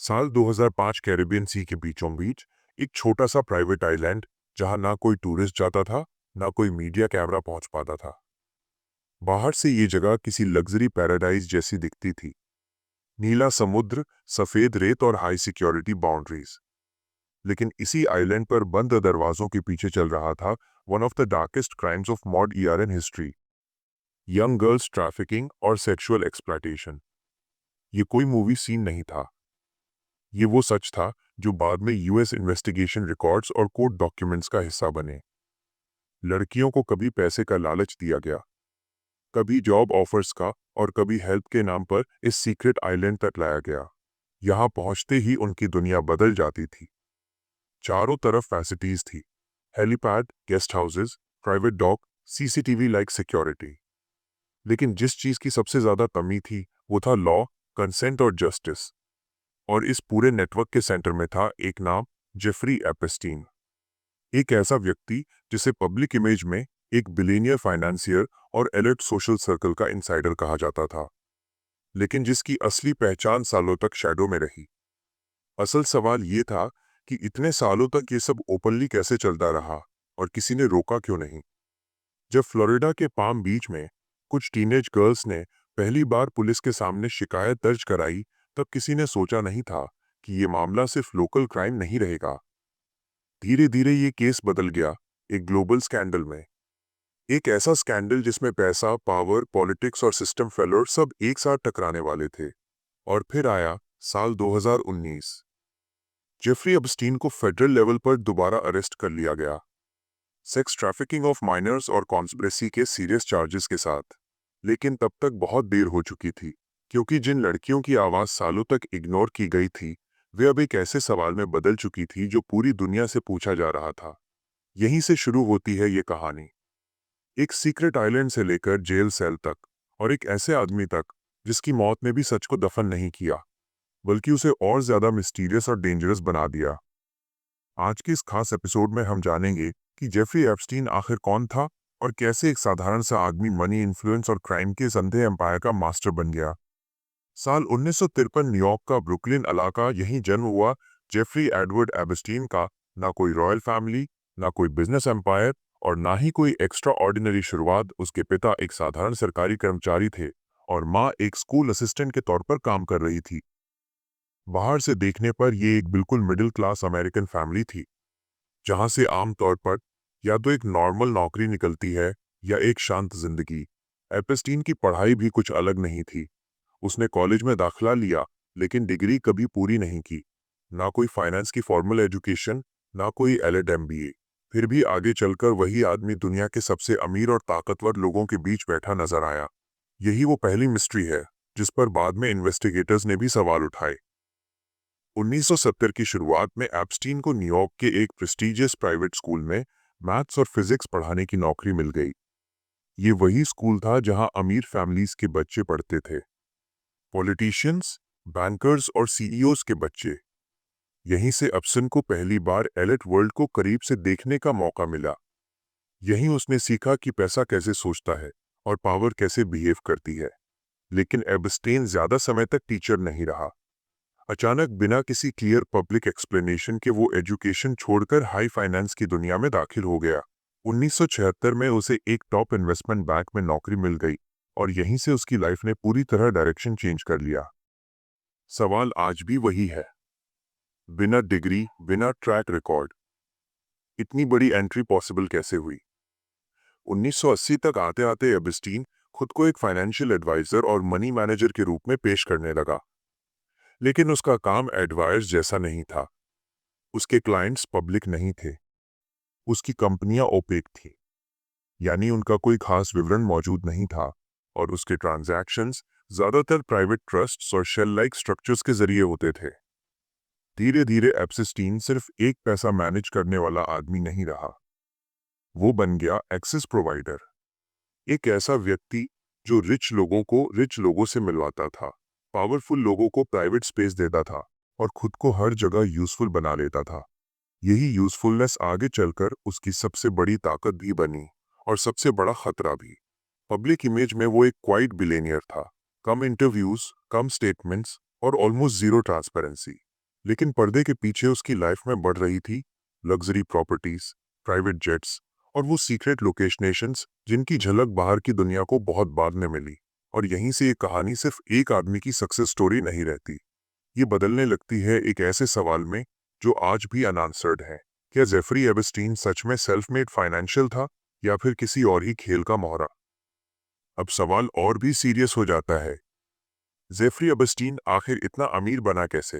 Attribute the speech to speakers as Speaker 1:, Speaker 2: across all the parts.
Speaker 1: साल 2005 कैरिबियन सी के बीचों बीच एक छोटा सा प्राइवेट आइलैंड, जहां ना कोई टूरिस्ट जाता था, ना कोई मीडिया कैमरा पहुंच पाता था। बाहर से ये जगह किसी लग्जरी पैराडाइज जैसी दिखती थी। नीला समुद्र, सफेद रेत और हाई सिक्योरिटी बाउंड्रीज। लेकिन इसी आइलैंड पर बंद दरवाजों के पीछे चल रहा था one of the darkest crimes of modern year in history. Young girls trafficking और सेक्सुअल एक्सप्लॉयटेशन। ये कोई मूवी सीन नहीं था। ये वो सच था जो बाद में यूएस इन्वेस्टिगेशन रिकॉर्ड्स और कोर्ट डॉक्यूमेंट्स का हिस्सा बने। लड़कियों को कभी पैसे का लालच दिया गया, कभी जॉब ऑफर्स का, और कभी हेल्प के नाम पर इस सीक्रेट आइलैंड तक लाया गया। यहाँ पहुंचते ही उनकी दुनिया बदल जाती थी। चारों तरफ फैसिलिटीज थी, helipad, guest houses, private dock, CCTV like security. लेकिन जिस चीज की सबसे ज्यादा कमी थी वो था लॉ, कंसेंट और जस्टिस। और इस पूरे नेटवर्क के सेंटर में था एक नाम, जेफरी एपस्टीन। एक ऐसा व्यक्ति जिसे पब्लिक इमेज में एक बिलियनियर फाइनेंसियर और एलिट सोशल सर्कल का इनसाइडर कहा जाता था, लेकिन जिसकी असली पहचान सालों तक शैडो में रही। असल सवाल ये था कि इतने सालों तक ये सब ओपनली कैसे चलता रहा और किसी ने रोका क्यों नहीं। जब फ्लोरिडा के पाम बीच में कुछ टीनेज गर्ल्स ने पहली बार पुलिस के सामने शिकायत दर्ज कराई, तब किसी ने सोचा नहीं था कि ये मामला सिर्फ लोकल क्राइम नहीं रहेगा। धीरे धीरे ये केस बदल गया एक ग्लोबल स्कैंडल में। एक ऐसा स्कैंडल जिसमें पैसा, पावर, पॉलिटिक्स और सिस्टम फेलोर सब एक साथ टकराने वाले थे। और फिर आया साल 2019। जेफरी एपस्टीन को फेडरल लेवल पर दोबारा अरेस्ट कर लिया गया, सेक्स ट्रैफिकिंग ऑफ माइनर्स और कॉन्स्पिरेसी के सीरियस चार्जेस के साथ। लेकिन तब तक बहुत देर हो चुकी थी, क्योंकि जिन लड़कियों की आवाज सालों तक इग्नोर की गई थी, वे अब एक ऐसे सवाल में बदल चुकी थी जो पूरी दुनिया से पूछा जा रहा था। यहीं से शुरू होती है ये कहानी, एक सीक्रेट आइलैंड से लेकर जेल सेल तक, और एक ऐसे आदमी तक जिसकी मौत ने भी सच को दफन नहीं किया, बल्कि उसे और ज्यादा मिस्टीरियस और डेंजरस बना दिया। आज के इस खास एपिसोड में हम जानेंगे कि जेफरी एप्स्टीन आखिर कौन था और कैसे एक साधारण सा आदमी मनी, इन्फ्लुएंस और क्राइम के इस अंधे एम्पायर का मास्टर बन गया। साल 1953 न्यूयॉर्क का ब्रुकलिन इलाका, यहीं जन्म हुआ जेफरी एडवर्ड एपस्टीन का। ना कोई रॉयल फैमिली, ना कोई बिजनेस एम्पायर, और ना ही कोई एक्स्ट्रा ऑर्डिनरी शुरुआत। उसके पिता एक साधारण सरकारी कर्मचारी थे और माँ एक स्कूल असिस्टेंट के तौर पर काम कर रही थी। बाहर से देखने पर यह एक बिल्कुल मिडिल क्लास अमेरिकन फैमिली थी, जहां से आमतौर पर या तो एक नॉर्मल नौकरी निकलती है या एक शांत जिंदगी। एपस्टीन की पढ़ाई भी कुछ अलग नहीं थी। उसने कॉलेज में दाखिला लिया, लेकिन डिग्री कभी पूरी नहीं की। ना कोई फाइनेंस की फॉर्मल एजुकेशन, ना कोई एलएड एमबीए। फिर भी आगे चलकर वही आदमी दुनिया के सबसे अमीर और ताकतवर लोगों के बीच बैठा नजर आया। यही वो पहली मिस्ट्री है जिस पर बाद में इन्वेस्टिगेटर्स ने भी सवाल उठाए। 1970 की शुरुआत में एप्स्टीन को न्यूयॉर्क के एक प्रेस्टीजियस प्राइवेट स्कूल में मैथ्स और फिजिक्स पढ़ाने की नौकरी मिल गई। ये वही स्कूल था जहां अमीर फैमिलीज के बच्चे पढ़ते थे, पॉलिटिशियंस, बैंकर्स और सीईओज के बच्चे। यहीं से एप्स्टीन को पहली बार एलिट वर्ल्ड को करीब से देखने का मौका मिला। यहीं उसने सीखा कि पैसा कैसे सोचता है और पावर कैसे बिहेव करती है। लेकिन एपस्टीन ज्यादा समय तक टीचर नहीं रहा। अचानक बिना किसी क्लियर पब्लिक एक्सप्लेनेशन के वो एजुकेशन छोड़कर हाई फाइनेंस की दुनिया में दाखिल हो गया। 1976 में उसे एक टॉप इन्वेस्टमेंट बैंक में नौकरी मिल गई, और यहीं से उसकी लाइफ ने पूरी तरह डायरेक्शन चेंज कर लिया। सवाल आज भी वही है, बिना डिग्री, बिना ट्रैक रिकॉर्ड, इतनी बड़ी एंट्री पॉसिबल कैसे हुई। 1980 तक आते आते एपस्टीन खुद को एक फाइनेंशियल एडवाइजर और मनी मैनेजर के रूप में पेश करने लगा। लेकिन उसका काम एडवाइस जैसा नहीं था। उसके क्लाइंट्स पब्लिक नहीं थे, उसकी कंपनियां ओपेक थी, यानी उनका कोई खास विवरण मौजूद नहीं था, और उसके ट्रांजैक्शंस ज्यादातर प्राइवेट ट्रस्ट्स और शेल लाइक स्ट्रक्चर्स के जरिए होते थे। धीरे धीरे एप्स्टीन सिर्फ एक पैसा मैनेज करने वाला आदमी नहीं रहा, वो बन गया एक्सेस प्रोवाइडर। एक ऐसा व्यक्ति जो रिच लोगों को रिच लोगों से मिलवाता था, पावरफुल लोगों को प्राइवेट स्पेस देता था, और खुद को हर जगह यूजफुल बना लेता था। यही यूजफुलनेस आगे चलकर उसकी सबसे बड़ी ताकत भी बनी, और सबसे बड़ा खतरा भी। पब्लिक इमेज में वो एक क्वाइट बिलियनियर था, कम इंटरव्यूज, कम स्टेटमेंट्स और ऑलमोस्ट जीरो ट्रांसपेरेंसी। लेकिन पर्दे के पीछे उसकी लाइफ में बढ़ रही थी लग्जरी प्रॉपर्टीज, प्राइवेट जेट्स और वो सीक्रेट लोकेशनेशंस जिनकी झलक बाहर की दुनिया को बहुत बाद में मिली। और यहीं से ये कहानी सिर्फ एक आदमी की सक्सेस स्टोरी नहीं रहती, ये बदलने लगती है एक ऐसे सवाल में जो आज भी अनआंसर्ड है। क्या जेफरी एबस्टीन सच में सेल्फ मेड फाइनेंशियल था या फिर किसी और ही खेल का मोहरा? अब सवाल और भी सीरियस हो जाता है। जेफरी एबस्टीन आखिर इतना अमीर बना कैसे?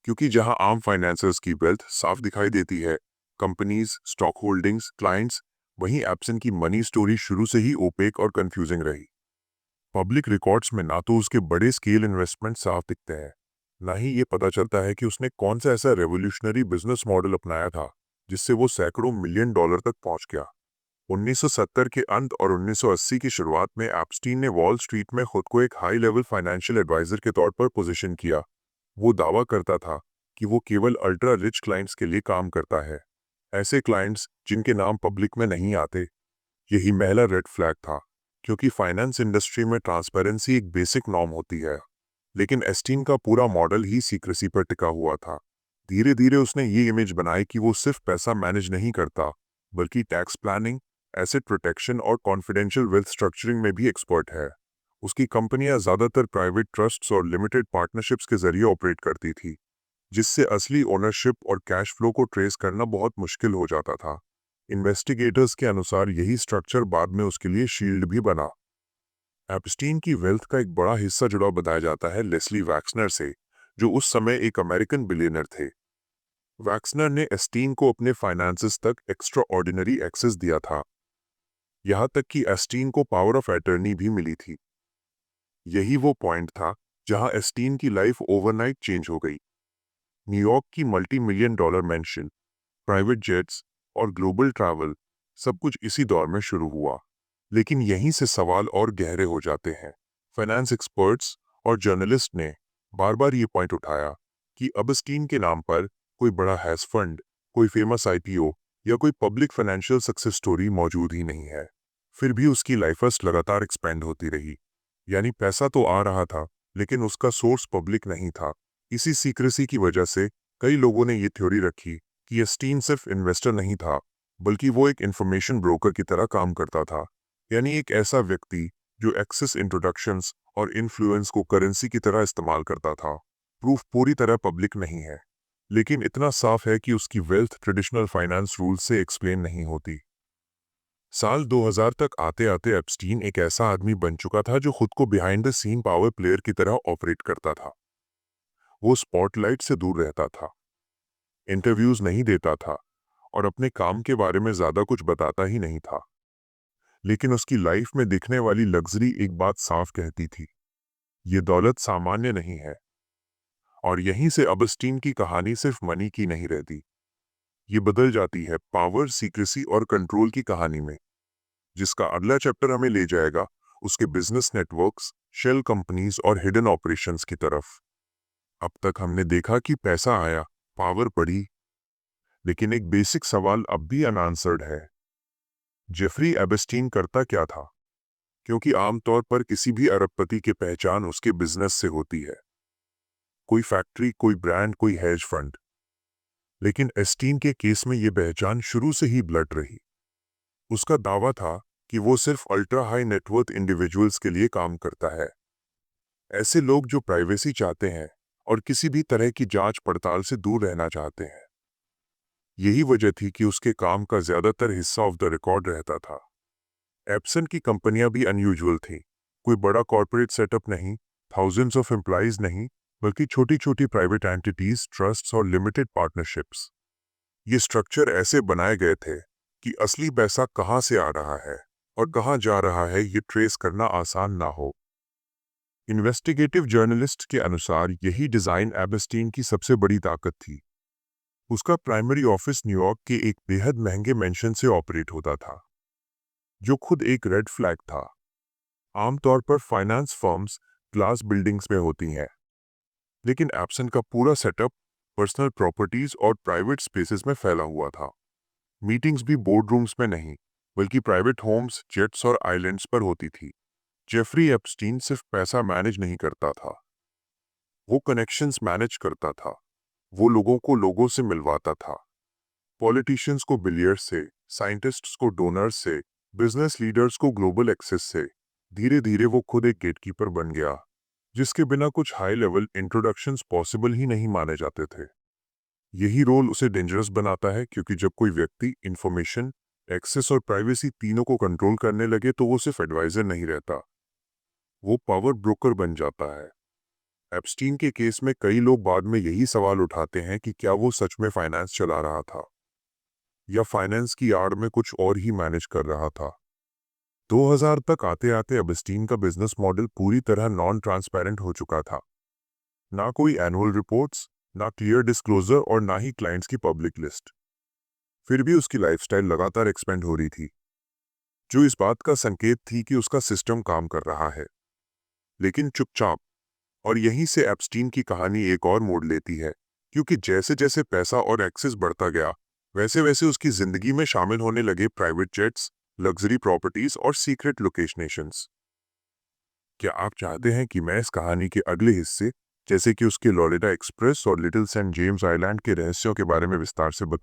Speaker 1: क्योंकि जहां आम फाइनेंसर्स की वेल्थ साफ दिखाई देती है, कंपनीज, स्टॉक होल्डिंग्स, क्लाइंट्स, वहीं एप्सन की मनी स्टोरी शुरू से ही ओपेक और कंफ्यूजिंग रही। पब्लिक रिकॉर्ड्स में ना तो उसके बड़े स्केल इन्वेस्टमेंट साफ दिखते हैं, ना ही ये पता चलता है कि उसने कौन सा ऐसा रेवोल्यूशनरी बिजनेस मॉडल अपनाया था जिससे वो सैकड़ों मिलियन डॉलर तक पहुंच गया। 1970 के अंत और 1980 की शुरुआत में एप्स्टीन ने वॉल स्ट्रीट में खुद को एक हाई लेवल फाइनेंशियल एडवाइजर के तौर पर पोजीशन किया। वो दावा करता था कि वो केवल अल्ट्रा रिच क्लाइंट्स के लिए काम करता है, ऐसे क्लाइंट्स जिनके नाम पब्लिक में नहीं आते। यही पहला रेड फ्लैग था, क्योंकि फाइनेंस इंडस्ट्री में ट्रांसपेरेंसी एक बेसिक नॉर्म होती है। लेकिन एस्टीन का पूरा मॉडल ही सीक्रेसी पर टिका हुआ था। धीरे धीरे उसने ये इमेज बनाई कि वो सिर्फ पैसा मैनेज नहीं करता, बल्कि टैक्स प्लानिंग, एसेट प्रोटेक्शन और कॉन्फिडेंशियल वेल्थ स्ट्रक्चरिंग में भी एक्सपर्ट है। उसकी कंपनियां ज्यादातर प्राइवेट ट्रस्ट्स और लिमिटेड पार्टनरशिप्स के जरिए ऑपरेट करती थी, जिससे असली ओनरशिप और कैश फ्लो को ट्रेस करना बहुत मुश्किल हो जाता था। इन्वेस्टिगेटर्स के अनुसार यही स्ट्रक्चर बाद में उसके लिए शील्ड भी बना। एप्स्टीन की वेल्थ का एक बड़ा हिस्सा जुड़ा बताया जाता है लेस्ली वैक्सनर से, जो उस समय एक अमेरिकन बिलियनर थे। वैक्सनर ने एस्टीन को अपने फाइनेंसेस तक एक्स्ट्रा ऑर्डिनरी एक्सेस दिया था, यहाँ तक कि एस्टीन को पावर ऑफ अटर्नी भी मिली थी। यही वो पॉइंट था जहां एस्टीन की लाइफ ओवरनाइट चेंज हो गई। न्यूयॉर्क की multi million dollar mention, private jets और ग्लोबल ट्रैवल, सब कुछ इसी दौर में शुरू हुआ। लेकिन यहीं से सवाल और गहरे हो जाते हैं। फाइनेंस एक्सपर्ट्स और जर्नलिस्ट ने बार बार ये पॉइंट उठाया कि एबस्टीन के नाम पर कोई बड़ा हैज फंड, कोई फेमस आईपीओ या कोई पब्लिक फाइनेंशियल सक्सेस स्टोरी मौजूद ही नहीं है। फिर भी उसकी लाइफस्ट लगातार एक्सपेंड होती रही। यानी पैसा तो आ रहा था, लेकिन उसका सोर्स पब्लिक नहीं था। इसी सीक्रेसी की वजह से कई लोगों ने ये थ्योरी रखी कि एस्टीन सिर्फ इन्वेस्टर नहीं था, बल्कि वो एक इंफॉर्मेशन ब्रोकर की तरह काम करता था। यानी एक ऐसा व्यक्ति जो एक्सेस, इंट्रोडक्शंस और इन्फ्लुएंस को करेंसी की तरह इस्तेमाल करता था। प्रूफ पूरी तरह पब्लिक नहीं है, लेकिन इतना साफ है कि उसकी वेल्थ ट्रेडिशनल फाइनेंस रूल्स से एक्सप्लेन नहीं होती। साल 2000 तक आते आते एप्स्टीन एक ऐसा आदमी बन चुका था जो खुद को behind the scene power player की तरह ऑपरेट करता था। वो स्पॉटलाइट से दूर रहता था, इंटरव्यूज नहीं देता था और अपने काम के बारे में ज्यादा कुछ बताता ही नहीं था। लेकिन उसकी लाइफ में दिखने वाली लग्जरी एक बात साफ कहती थी, ये दौलत सामान्य नहीं है। और यहीं से एबस्टीन की कहानी सिर्फ मनी की नहीं रहती, ये बदल जाती है पावर, सीक्रेसी और कंट्रोल की कहानी में, जिसका अगला चैप्टर हमें ले जाएगा उसके बिजनेस नेटवर्क्स, शेल कंपनीज और हिडन ऑपरेशंस की तरफ। अब तक हमने देखा कि पैसा आया, पावर बढ़ी, लेकिन एक बेसिक सवाल अब भी अनआंसर्ड है। जेफरी एबस्टीन करता क्या था? क्योंकि आमतौर पर किसी भी अरबपति की पहचान उसके बिजनेस से होती है, कोई फैक्ट्री, कोई ब्रांड, कोई हेज फंड। लेकिन एस्टीन के केस में ये पहचान शुरू से ही ब्लड रही। उसका दावा था कि वो सिर्फ अल्ट्रा हाई नेटवर्थ इंडिविजुअल्स के लिए काम करता है, ऐसे लोग जो प्राइवेसी चाहते हैं और किसी भी तरह की जांच पड़ताल से दूर रहना चाहते हैं। यही वजह थी कि उसके काम का ज्यादातर हिस्सा ऑफ द रिकॉर्ड रहता था। एप्सन की कंपनियां भी अनयूजुअल थी। कोई बड़ा कॉर्पोरेट सेटअप नहीं, थाउजेंड्स ऑफ एम्प्लॉइज नहीं, बल्कि छोटी छोटी प्राइवेट एंटिटीज, ट्रस्ट्स और लिमिटेड पार्टनरशिप्स। ये स्ट्रक्चर ऐसे बनाए गए थे कि असली पैसा कहाँ से आ रहा है और कहाँ जा रहा है ये ट्रेस करना आसान ना हो। इन्वेस्टिगेटिव जर्नलिस्ट के अनुसार यही डिजाइन एबस्टीन की सबसे बड़ी ताकत थी। उसका प्राइमरी ऑफिस न्यूयॉर्क के एक बेहद महंगे मेंशन से ऑपरेट होता था, जो खुद एक रेड फ्लैग था। आमतौर पर फाइनेंस फर्म्स ग्लास बिल्डिंग्स में होती हैं, लेकिन एप्सन का पूरा सेटअप पर्सनल प्रॉपर्टीज और प्राइवेट स्पेसेस में फैला हुआ था। मीटिंग्स भी बोर्ड रूम्स में नहीं, बल्कि प्राइवेट होम्स, जेट्स और आइलैंड्स पर होती थी। जेफरी एप्स्टीन सिर्फ पैसा मैनेज नहीं करता था, वो कनेक्शंस मैनेज करता था। वो लोगों को लोगों से मिलवाता था। पॉलिटिशियंस को बिलियर्ड्स से, साइंटिस्ट्स को डोनर्स से, बिजनेस लीडर्स को ग्लोबल एक्सेस से। धीरे धीरे वो खुद एक गेटकीपर बन गया, जिसके बिना कुछ हाई लेवल इंट्रोडक्शंस पॉसिबल ही नहीं माने जाते थे। यही रोल उसे डेंजरस बनाता है, क्योंकि जब कोई व्यक्ति इंफॉर्मेशन, एक्सेस और प्राइवेसी तीनों को कंट्रोल करने लगे तो वो सिर्फ एडवाइजर नहीं रहता, वो पावर ब्रोकर बन जाता है। एप्स्टीन के केस में कई लोग बाद में यही सवाल उठाते हैं कि क्या वो सच में फाइनेंस चला रहा था या फाइनेंस की आड़ में कुछ और ही मैनेज कर रहा था। 2000 तक आते आते एप्स्टीन का बिजनेस मॉडल पूरी तरह नॉन ट्रांसपेरेंट हो चुका था। ना कोई एनुअल रिपोर्ट्स, ना क्लियर डिस्क्लोजर और ना ही क्लाइंट्स की पब्लिक लिस्ट। फिर भी उसकी लाइफस्टाइल लगातार एक्सपेंड हो रही थी, जो इस बात का संकेत थी कि उसका सिस्टम काम कर रहा है, लेकिन चुपचाप। और यहीं से एप्स्टीन की कहानी एक और मोड़ लेती है, क्योंकि जैसे जैसे पैसा और एक्सेस बढ़ता गया, वैसे वैसे उसकी जिंदगी में शामिल होने लगे प्राइवेट जेट्स, लग्जरी प्रॉपर्टीज और सीक्रेट लोकेशनेशंस। क्या आप चाहते हैं कि मैं इस कहानी के अगले हिस्से, जैसे कि उसके लॉरेडा एक्सप्रेस और लिटिल सेंट जेम्स आइलैंड के रहस्यों के बारे में विस्तार से बताऊं?